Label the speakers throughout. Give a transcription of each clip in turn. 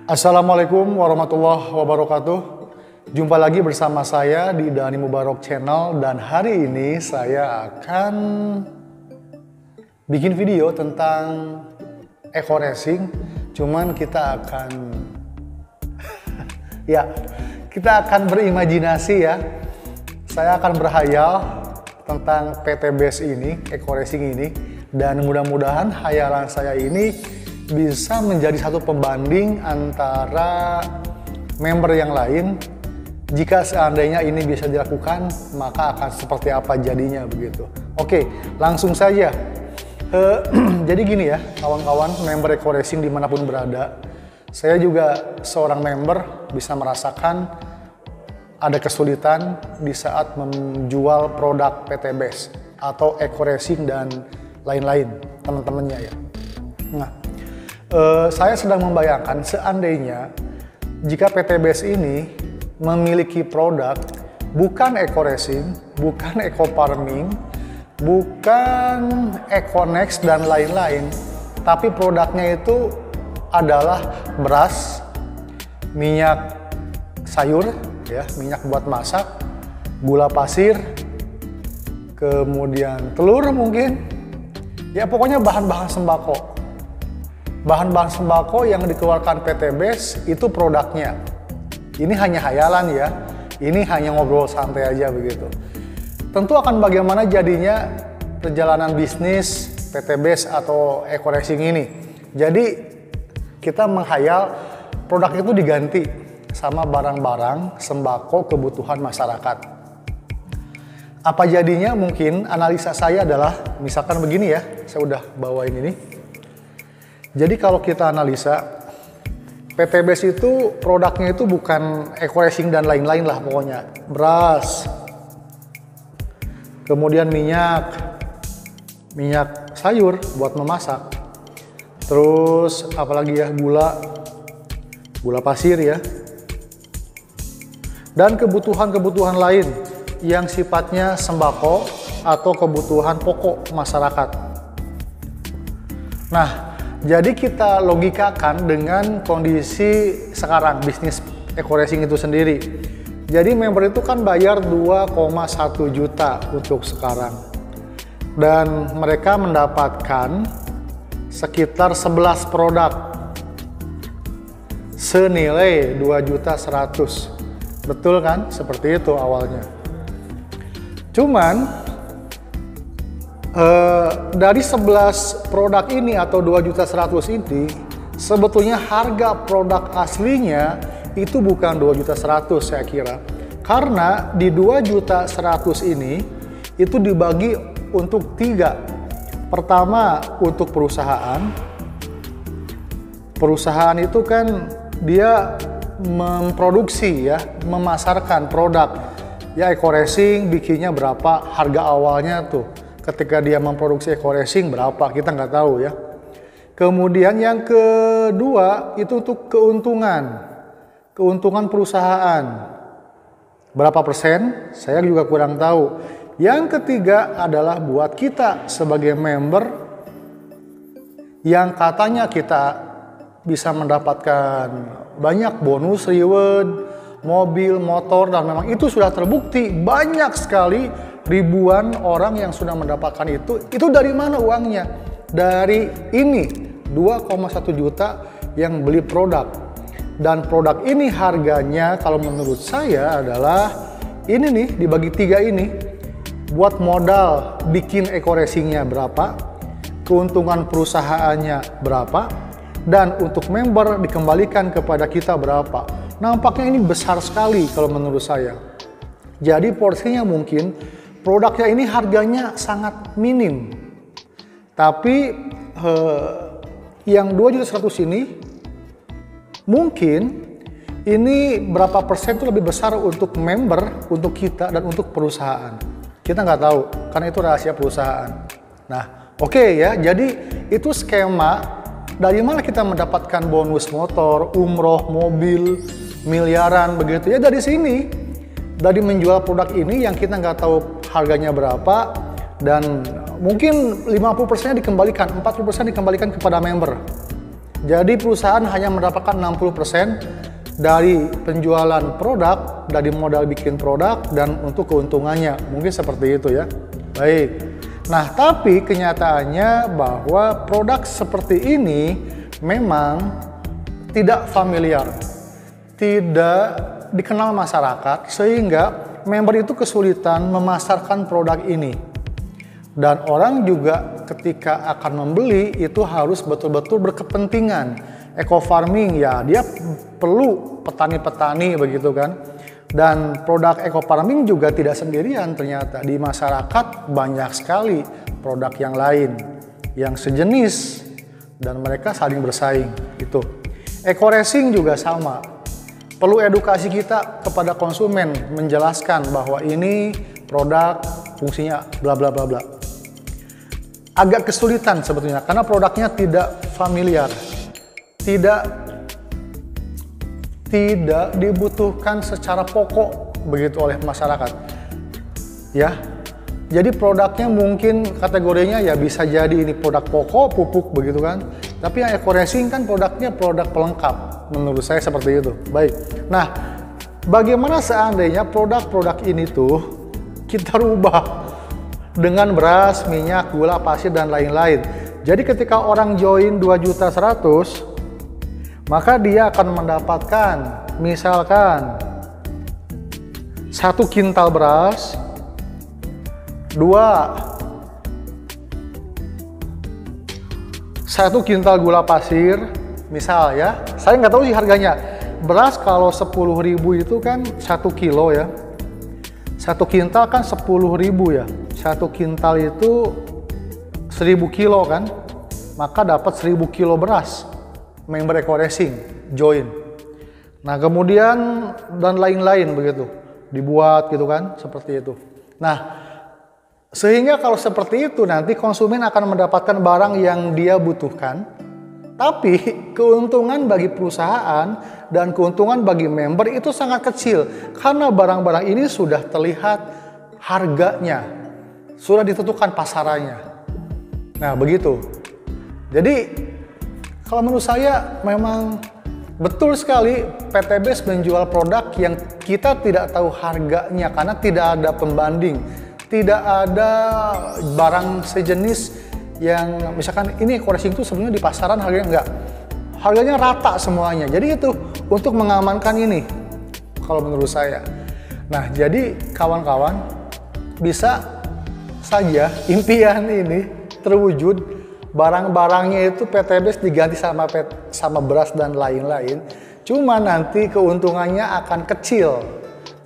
Speaker 1: Assalamualaikum warahmatullahi wabarakatuh. Jumpa lagi bersama saya di Dhani Mubarak Channel, dan hari ini saya akan bikin video tentang eco racing. Cuman kita akan kita akan berimajinasi ya. Saya akan berhayal tentang PT BES ini, eco racing ini, dan mudah-mudahan hayalan saya ini bisa menjadi satu pembanding antara member yang lain. Jika seandainya ini bisa dilakukan, maka akan seperti apa jadinya begitu. Oke, langsung saja. Jadi gini ya, kawan-kawan member eco racing dimanapun berada, saya juga seorang member bisa merasakan ada kesulitan di saat menjual produk PT BES atau eco racing dan lain-lain teman-temannya ya. Nah, saya sedang membayangkan seandainya jika PT BES ini memiliki produk bukan eco racing, bukan eco farming, bukan econex dan lain-lain, tapi produknya itu adalah beras, minyak sayur, ya, minyak buat masak, gula pasir, kemudian telur mungkin, ya pokoknya bahan-bahan sembako. Bahan-bahan sembako yang dikeluarkan PT BES itu produknya. Ini hanya hayalan ya, ini hanya ngobrol santai aja begitu. Tentu akan bagaimana jadinya perjalanan bisnis PT BES atau eco racing ini. Jadi kita menghayal produk itu diganti sama barang-barang sembako kebutuhan masyarakat. Apa jadinya? Mungkin analisa saya adalah misalkan begini ya, saya udah bawain ini. Jadi kalau kita analisa, PT BES itu produknya itu bukan eco racing dan lain-lain lah pokoknya. Beras, kemudian minyak sayur buat memasak, terus apalagi ya, gula pasir ya, dan kebutuhan-kebutuhan lain yang sifatnya sembako atau kebutuhan pokok masyarakat. Nah, jadi kita logikakan dengan kondisi sekarang bisnis eco racing itu sendiri. Jadi member itu kan bayar 2,1 juta untuk sekarang. Dan mereka mendapatkan sekitar 11 produk senilai 2.100.000. Betul kan? Seperti itu awalnya. Cuman dari 11 produk ini atau 2.100.000 ini, sebetulnya harga produk aslinya itu bukan 2.100.000 saya kira. Karena di 2.100.000 ini itu dibagi untuk 3. Pertama untuk perusahaan. Perusahaan itu kan dia memproduksi ya, memasarkan produk. Ya eco racing bikinnya berapa, harga awalnya tuh. Ketika dia memproduksi eco racing berapa, kita nggak tahu ya. Kemudian yang kedua itu untuk keuntungan perusahaan. Berapa persen? Saya juga kurang tahu. Yang ketiga adalah buat kita sebagai member yang katanya kita bisa mendapatkan banyak bonus, reward, mobil, motor, dan memang itu sudah terbukti banyak sekali. Ribuan orang yang sudah mendapatkan itu dari mana uangnya? Dari ini 2,1 juta yang beli produk. Dan produk ini harganya kalau menurut saya adalah ini nih, dibagi 3 ini. Buat modal bikin eco racingnya berapa, keuntungan perusahaannya berapa, dan untuk member dikembalikan kepada kita berapa. Nampaknya ini besar sekali kalau menurut saya. Jadi porsinya mungkin produknya ini harganya sangat minim, tapi yang 2.100.000 ini mungkin ini berapa persen itu lebih besar untuk member, untuk kita, dan untuk perusahaan. Kita nggak tahu, karena itu rahasia perusahaan. Nah, oke ya, jadi itu skema dari mana kita mendapatkan bonus motor, umroh, mobil, miliaran begitu ya, dari sini. Dari menjual produk ini yang kita nggak tahu harganya berapa, dan mungkin 50% dikembalikan, 40% dikembalikan kepada member. Jadi perusahaan hanya mendapatkan 60% dari penjualan produk, dari modal bikin produk, dan untuk keuntungannya. Mungkin seperti itu ya. Baik. Nah, tapi kenyataannya bahwa produk seperti ini memang tidak familiar, tidak dikenal masyarakat, sehingga member itu kesulitan memasarkan produk ini. Dan orang juga ketika akan membeli itu harus betul-betul berkepentingan. Eco farming ya, dia perlu petani-petani begitu kan. Dan produk eco farming juga tidak sendirian ternyata. Di masyarakat banyak sekali produk yang lain yang sejenis dan mereka saling bersaing itu. Eco racing juga sama. Perlu edukasi kita kepada konsumen menjelaskan bahwa ini produk fungsinya bla bla bla bla. Agak kesulitan sebetulnya karena produknya tidak familiar, tidak dibutuhkan secara pokok begitu oleh masyarakat. Ya. Jadi produknya mungkin kategorinya ya bisa jadi ini produk pokok, pupuk begitu kan. Tapi yang eco racing kan produknya produk pelengkap. Menurut saya seperti itu. Baik. Nah, bagaimana seandainya produk-produk ini tuh kita rubah dengan beras, minyak, gula, pasir, dan lain-lain. Jadi ketika orang join 2.100.000, maka dia akan mendapatkan misalkan 1 kintal beras, 1 kintal gula pasir, misal ya. Saya nggak tahu sih harganya. Beras kalau 10.000 itu kan 1 kilo ya. 1 kintal kan 10.000 ya. 1 kintal itu 1.000 kilo kan. Maka dapat 1.000 kilo beras. Member eco racing join. Nah, kemudian dan lain-lain begitu. Dibuat gitu kan, seperti itu. Nah, sehingga kalau seperti itu nanti konsumen akan mendapatkan barang yang dia butuhkan. Tapi keuntungan bagi perusahaan dan keuntungan bagi member itu sangat kecil. Karena barang-barang ini sudah terlihat harganya. Sudah ditentukan pasarannya. Nah, begitu. Jadi, kalau menurut saya memang betul sekali PTBS menjual produk yang kita tidak tahu harganya. Karena tidak ada pembanding. Tidak ada barang sejenis yang misalkan ini eco racing itu sebenarnya di pasaran harganya enggak. Harganya rata semuanya. Jadi itu untuk mengamankan ini kalau menurut saya. Nah, jadi kawan-kawan bisa saja impian ini terwujud, barang-barangnya itu PTBS diganti sama beras dan lain-lain. Cuma nanti keuntungannya akan kecil.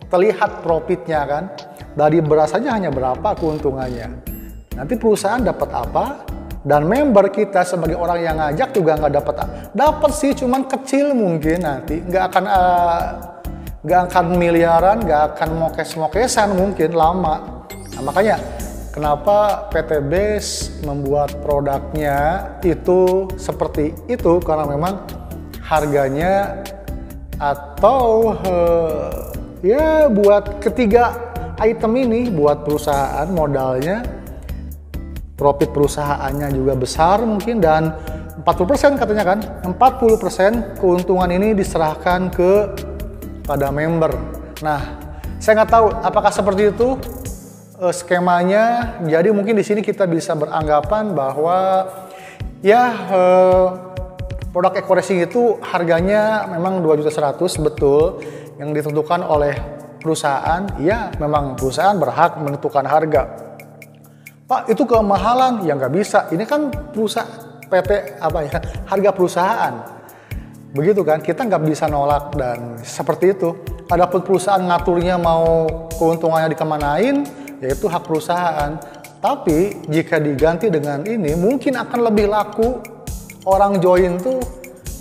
Speaker 1: Terlihat profitnya kan. Dari beras saja hanya berapa keuntungannya. Nanti perusahaan dapat apa, dan member kita sebagai orang yang ngajak juga nggak dapat. Dapat sih, cuman kecil mungkin nanti. Nggak akan miliaran, nggak akan mokes-mokesan mungkin lama. Nah, makanya kenapa PTBS membuat produknya itu seperti itu, karena memang harganya atau ya buat ketiga item ini buat perusahaan modalnya, profit perusahaannya juga besar mungkin, dan 40% katanya kan, 40% keuntungan ini diserahkan pada member. Nah, saya nggak tahu apakah seperti itu skemanya. Jadi mungkin di sini kita bisa beranggapan bahwa ya produk eco racing itu harganya memang 2.100.000 betul, yang ditentukan oleh perusahaan. Ya memang perusahaan berhak menentukan harga. Pak, itu kemahalan. Ya nggak bisa, ini kan perusahaan PT harga perusahaan begitu kan, kita nggak bisa nolak dan seperti itu. Adapun perusahaan ngaturnya mau keuntungannya dikemanain, yaitu hak perusahaan. Tapi jika diganti dengan ini mungkin akan lebih laku. Orang join tuh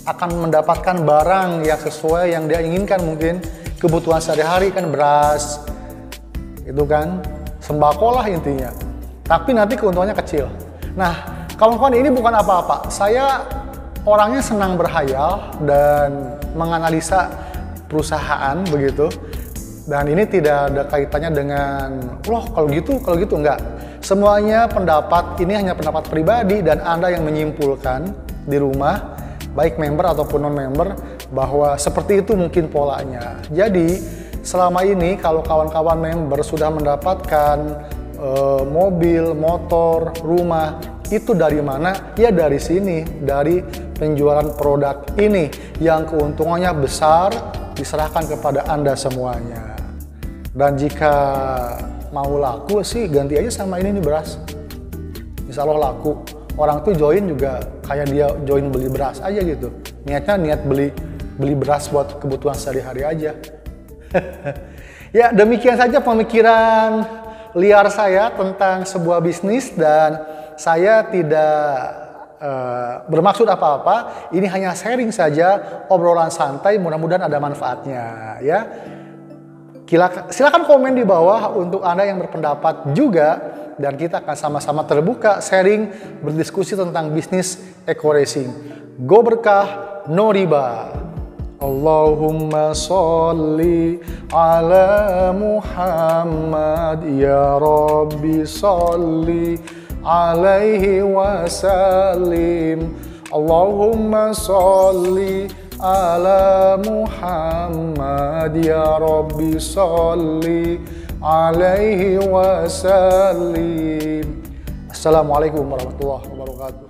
Speaker 1: akan mendapatkan barang yang sesuai yang dia inginkan. Mungkin kebutuhan sehari-hari kan beras, itu kan sembako lah intinya. Tapi nanti keuntungannya kecil. Nah, kawan-kawan, ini bukan apa-apa. Saya orangnya senang berhayal dan menganalisa perusahaan begitu. Dan ini tidak ada kaitannya dengan, loh kalau gitu enggak. Semuanya pendapat, ini hanya pendapat pribadi dan Anda yang menyimpulkan di rumah. baik member ataupun non-member, bahwa seperti itu mungkin polanya. Jadi selama ini kalau kawan-kawan member sudah mendapatkan mobil, motor, rumah, itu dari mana? Ya dari sini, dari penjualan produk ini yang keuntungannya besar diserahkan kepada Anda semuanya. Dan jika mau laku sih ganti aja sama ini nih beras. Insya Allah laku. Orang tuh join juga kayak dia join beli beras aja gitu. Niatnya niat beli beras buat kebutuhan sehari-hari aja. Ya demikian saja pemikiran liar saya tentang sebuah bisnis, dan saya tidak bermaksud apa-apa. Ini hanya sharing saja, obrolan santai, mudah-mudahan ada manfaatnya ya. Silakan komen di bawah untuk Anda yang berpendapat juga, dan kita akan sama-sama terbuka sharing, berdiskusi tentang bisnis eco racing. Go berkah, no riba. Allahumma sholli ala Muhammad ya Rabbi sholli alaihi wasallim. Allahumma sholli ala Muhammad ya Rabbi sholli alaihi wasallim. Assalamualaikum warahmatullahi wabarakatuh.